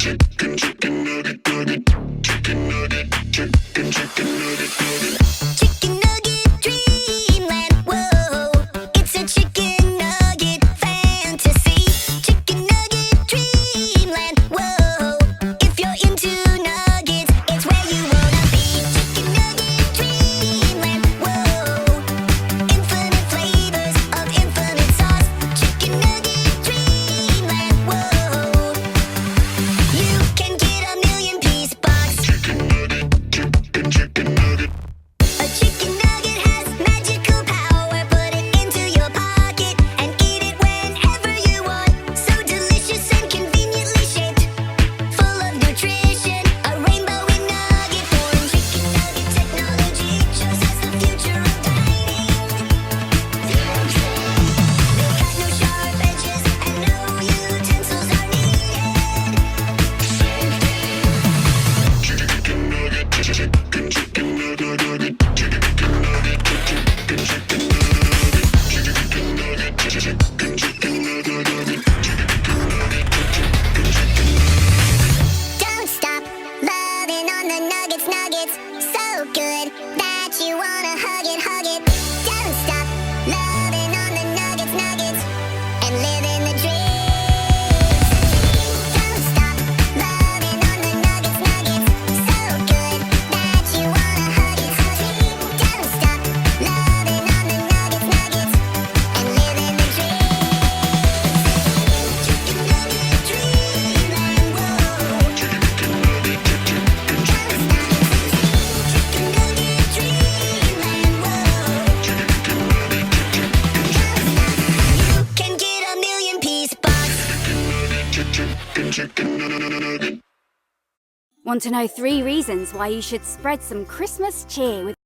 Chicken nugget, nugget. Chicken nugget, chicken nugget, nugget. Chicken nugget, dreamland, whoa. It's a chicken nugget fantasy. Chicken nugget, dreamland, whoa. If you're into nuggets, it's where you wanna be. Chicken nugget, dreamland, whoa. Infinite flavors of infinite sauce. Chicken nugget, dreamland, whoa. You can get a million-piece box. Chicken nugget, chicken nugget. A chicken nugget has magical power. Put it into your pocket and eat it whenever you want. So delicious and conveniently shaped, full of nutrition. A rainbow in nugget form. Chicken nugget technology shows us the future of dining. They got no sharp edges and no utensils are needed. Chicken nugget, chicken nugget, nugget. Chicken nugget, chicken nugget. Chicken nugget, chicken nugget, nugget. Don't stop loving on the nuggets, nuggets. So good that you wanna hug it, hug it. Don't stop loving on the nuggets, nuggets, and living the dream. Don't stop loving on the nuggets, nuggets. So good that you wanna hug it, hug it. Don't stop loving on the nuggets, nuggets, and living the dream. Chicken nugget, dreamland, whoa. Chicken nugget, dreamland, whoa. You can get a million-piece box. Chicken nugget. Want to know 3 reasons why you should spread some Christmas cheer with